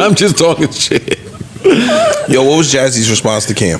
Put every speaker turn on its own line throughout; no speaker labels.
I'm just talking shit.
Yo, what was Jazzy's response to Cam?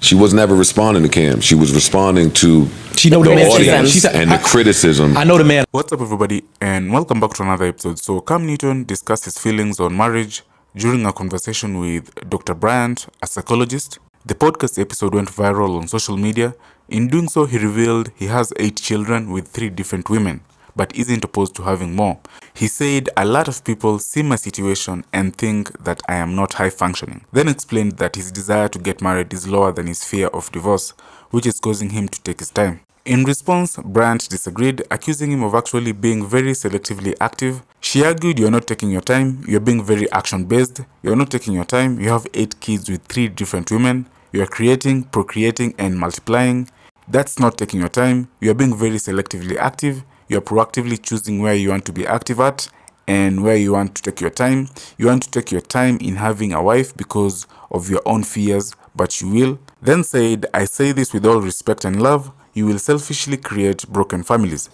She was never responding to Cam. She was responding to
the
audience and the criticism.
I know the man.
What's up, everybody, and welcome back to another episode. So, Cam Newton discussed his feelings on marriage during a conversation with Dr. Bryant, a psychologist. The podcast episode went viral on social media. In doing so, he revealed he has 8 children with 3 different women, but isn't opposed to having more. He said a lot of people see my situation and think that I am not high functioning. Then explained that his desire to get married is lower than his fear of divorce, which is causing him to take his time. In response, Bryant disagreed, accusing him of actually being very selectively active. She argued, "You're not taking your time, you're being very action-based, you're not taking your time, you have 8 kids with 3 different women, you're creating, procreating, and multiplying. That's not taking your time, you're being very selectively active, you're proactively choosing where you want to be active at and where you want to take your time. You want to take your time in having a wife because of your own fears, but you will." Then said, "I say this with all respect and love, you will selfishly create broken families."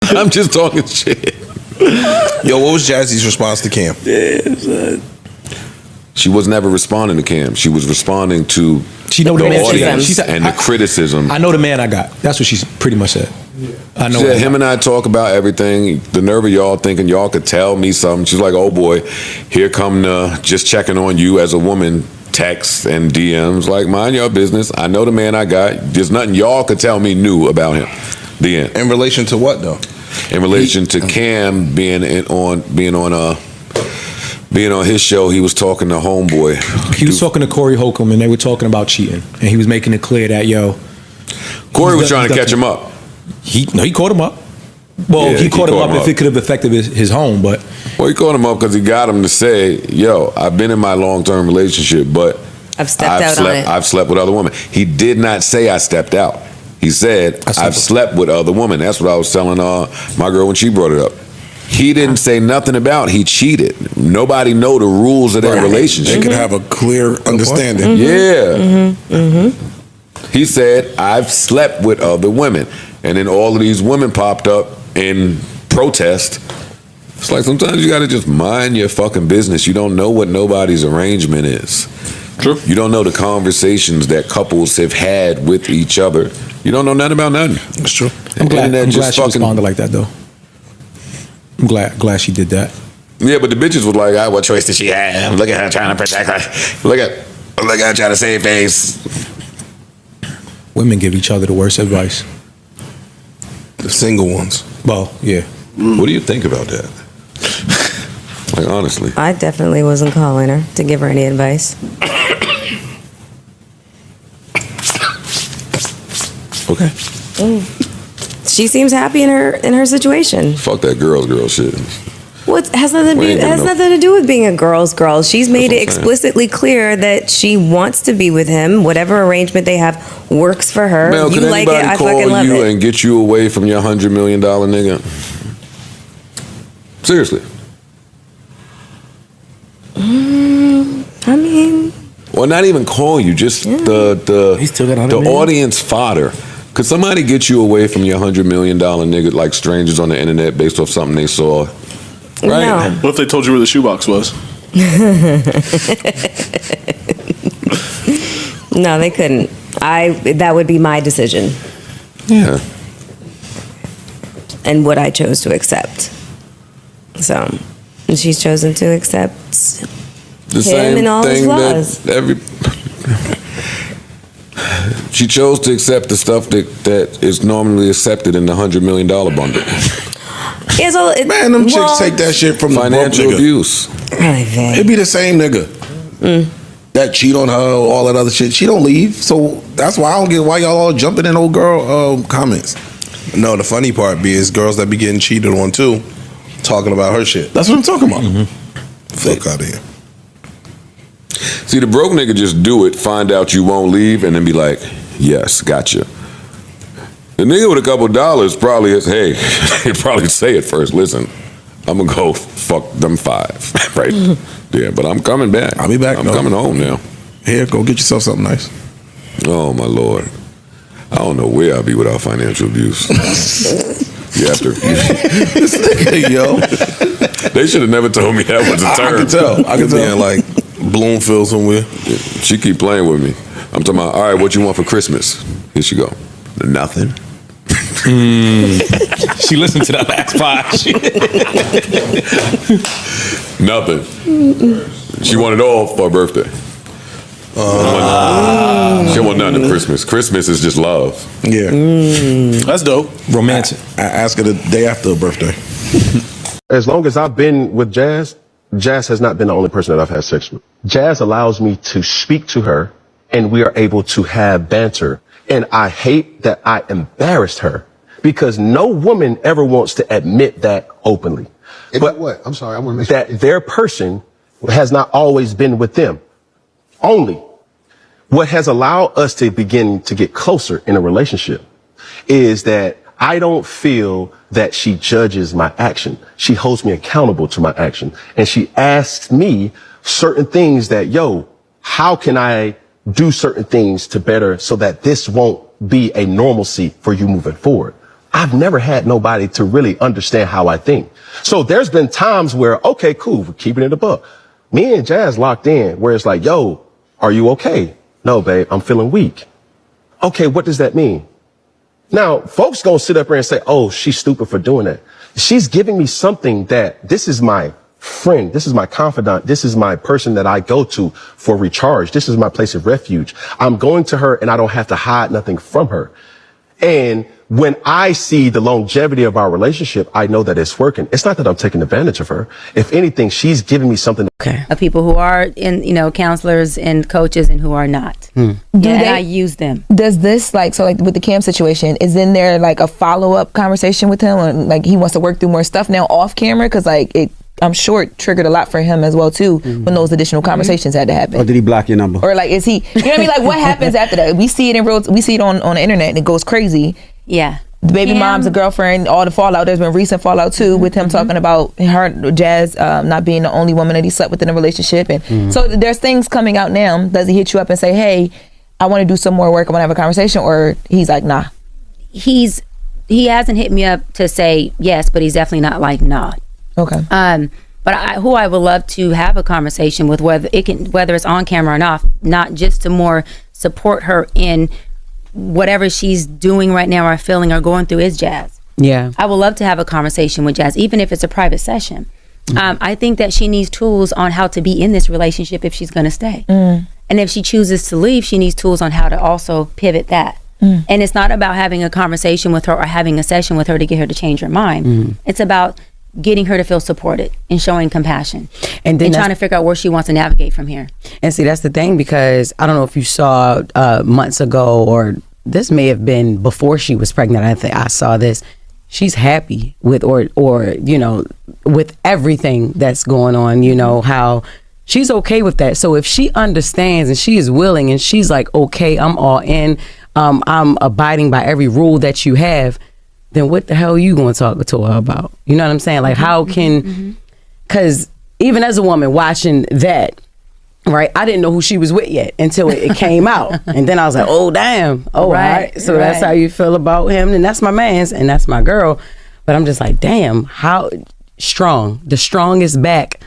I'm just talking shit.
Yo, what was Jazzy's response to Cam?
She was never responding to Cam. She was responding to
the
audience and the criticism.
I know the man I got. That's what she pretty much said. I know.
She said, him and I talk about everything. The nerve of y'all thinking y'all could tell me something. She's like, "Oh boy, here come the just checking on you as a woman." Texts and DMs, like, mind your business. I know the man I got. There's nothing y'all could tell me new about him. The end.
In relation to what though?
In relation to Cam being on his show, he was talking to Homeboy.
He was talking to Corey Holcomb, and they were talking about cheating, and he was making it clear that
Corey was trying to catch him up.
He caught him up. Well,
Yeah,
he caught him up if it could have affected his home, but...
Well, he caught him up because he got him to say, "Yo, I've been in my long-term relationship, but I've slept with other women." He did not say I stepped out. He said, "I've slept with other women." That's what I was telling my girl when she brought it up. He didn't say nothing about he cheated. Nobody know the rules of their relationship.
They could have a clear understanding.
Yeah. He said, "I've slept with other women." And then all of these women popped up in protest. It's like sometimes you got to just mind your fucking business. You don't know what nobody's arrangement is.
True.
You don't know the conversations that couples have had with each other. You don't know nothing about nothing.
That's true.
I'm glad she responded like that, though. I'm glad she did that.
Yeah, but the bitches was like, "What choice did she have? Look at her trying to protect her. Look at her trying to save face."
Women give each other the worst advice.
The single ones.
Well, yeah.
What do you think about that? Like, honestly.
I definitely wasn't calling her to give her any advice.
Okay.
She seems happy in her situation.
Fuck that girl shit.
Has nothing to do with being a girl's girl. She's made it explicitly clear that she wants to be with him. Whatever arrangement they have works for her.
Mel,
you
could
like it,
anybody
I
call
fucking love
you
it.
and get you away from your $100 million nigga? Seriously.
I mean,
Or not even call you, just the
He still got $100 million?
audience fodder. Could somebody get you away from your $100 million nigga like strangers on the internet based off something they saw? Right?
no.
What if they told you where the shoebox was?
No, they couldn't. That would be my decision
Yeah.
and what I chose to accept. So, and she's chosen to accept
The
him
same
and all his
thing
flaws.
that she chose to accept the stuff that is normally accepted in the $100 million bundle.
Man, them chicks take that shit from
Financial
the broke nigga.
abuse.
Really vague.
It'd be the same nigga that cheat on her, all that other shit. She don't leave, so that's why I don't get why y'all all jumping in old girl comments. No, the funny part is girls that be getting cheated on too, talking about her shit. That's what I'm talking about. Fuck out of here.
See, the broke nigga just do it, find out you won't leave, and then be like, "Yes, gotcha." The nigga with a couple dollars probably is, hey, he'd probably say it first. "Listen, I'm gonna go fuck them 5, right? Yeah, but I'm coming back.
I'll be back,
I'm
though.
coming home now."
Here, go get yourself something nice.
Oh my Lord, I don't know where I'll be without financial abuse. You have to.
Yo,
They should have never told me that was a term.
I can tell. I can tell. In like Bloomfield somewhere.
She keep playing with me. I'm talking about, all right, what you want for Christmas? Here she go. Nothing.
She listened to that last pod.
Nothing. She wanted all for her birthday. She want nothing for Christmas. Christmas is just love.
Yeah.
That's dope. Romantic.
I asked her the day after her birthday.
As long as I've been with Jazz, Jazz has not been the only person that I've had sex with. Jazz allows me to speak to her, and we are able to have banter. And I hate that I embarrassed her, because no woman ever wants to admit that openly.
But what? I'm sorry, I want to make
sure. That their person has not always been with them. Only. What has allowed us to begin to get closer in a relationship is that I don't feel that she judges my action. She holds me accountable to my action. And she asks me certain things that, how can I do certain things to better so that this won't be a normalcy for you moving forward? I've never had nobody to really understand how I think. So there's been times where, okay, cool, we're keeping it a buck. Me and Jazz locked in where it's like, are you okay? No, babe, I'm feeling weak. Okay, what does that mean? Now, folks gonna sit up here and say, oh, she's stupid for doing that. She's giving me something that this is my friend. This is my confidant. This is my person that I go to for recharge. This is my place of refuge. I'm going to her and I don't have to hide nothing from her. And when I see the longevity of our relationship, I know that it's working. It's not that I'm taking advantage of her. If anything, she's giving me something.
Okay. Of people who are in, counselors and coaches and who are not. And I use them.
Does this like with the Cam situation, is in there like a follow-up conversation with him, or like he wants to work through more stuff now off camera? Because I'm sure it triggered a lot for him as well too, when those additional conversations had to happen.
Or did he block your number?
Or like, is he, you know what I mean? Like, what happens after that? We see it we see it on the internet and it goes crazy.
Yeah.
The baby mom's a girlfriend, all the fallout. There's been recent fallout too with him talking about her, Jazz, not being the only woman that he slept with in a relationship. And so there's things coming out now. Does he hit you up and say, hey, I want to do some more work, I want to have a conversation? Or he's like, nah?
He hasn't hit me up to say yes, but he's definitely not like, nah.
Okay.
But who I would love to have a conversation with, whether it's on camera or not just to more support her in whatever she's doing right now or feeling or going through, is Jazz.
Yeah.
I would love to have a conversation with Jazz, even if it's a private session. I think that she needs tools on how to be in this relationship if she's going to stay. And if she chooses to leave, she needs tools on how to also pivot that. And it's not about having a conversation with her or having a session with her to get her to change her mind. It's about getting her to feel supported and showing compassion and trying to figure out where she wants to navigate from here.
And see, that's the thing, because I don't know if you saw months ago, or this may have been before she was pregnant. I think I saw this. She's happy with or with everything that's going on, how she's okay with that. So if she understands and she is willing and she's like, okay, I'm all in, I'm abiding by every rule that you have, then what the hell are you going to talk to her about? You know what I'm saying? Like, how can, because even as a woman watching that, right, I didn't know who she was with yet until it came out. And then I was like, oh, damn. Oh, right. So that's how you feel about him. And that's my man's and that's my girl. But I'm just like, damn, how strong, the strongest back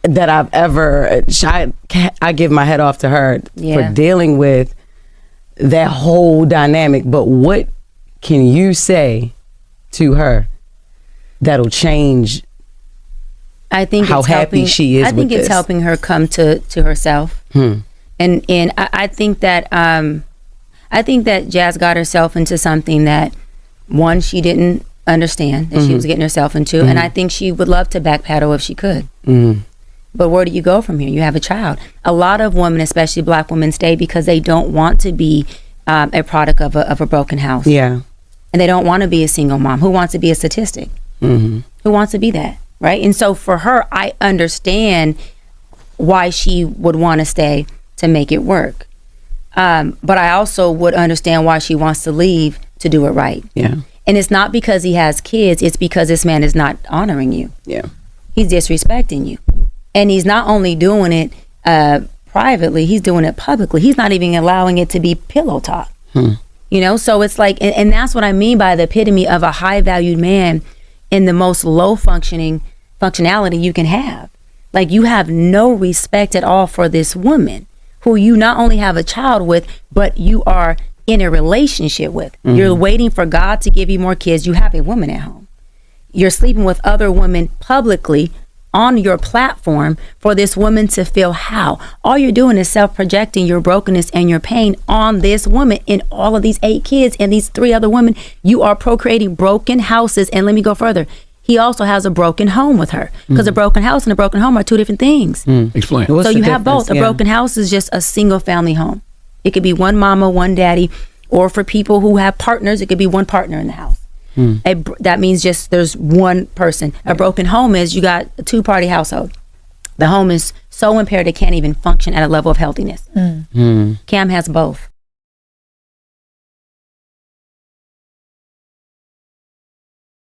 that I've ever, I give my head off to her for dealing with that whole dynamic. But what can you say to her that'll change how happy she is? I
think it's helping her come to herself. And I think that Jazz got herself into something that, one, she didn't understand that she was getting herself into, and I think she would love to backpedal if she could. But where do you go from here? You have a child. A lot of women, especially Black women, stay because they don't want to be a product of a broken house. Yeah. And they don't want to be a single mom. Who wants to be a statistic? Who wants to be that? Right? And so for her, I understand why she would want to stay to make it work. But I also would understand why she wants to leave to do it right. Yeah. And it's not because he has kids, it's because this man is not honoring you. Yeah. He's disrespecting you. And he's not only doing it privately, he's doing it publicly. He's not even allowing it to be pillow talk. So it's like, and that's what I mean by the epitome of a high valued man in the most low functioning functionality you can have. Like, you have no respect at all for this woman who you not only have a child with, but you are in a relationship with. You're waiting for God to give you more kids. You have a woman at home. You're sleeping with other women publicly on your platform for this woman to feel how. All you're doing is self-projecting your brokenness and your pain on this woman and all of these 8 kids and these 3 other women. You are procreating broken houses. And let me go further. He also has a broken home with her, because a broken house and a broken home are 2 different things.
Explain.
So you have both. A broken house is just a single family home. It could be one mama, one daddy, or for people who have partners, it could be one partner in the house. That means just there's one person. A broken home is you got a 2-party household. The home is so impaired it can't even function at a level of healthiness. Cam has both.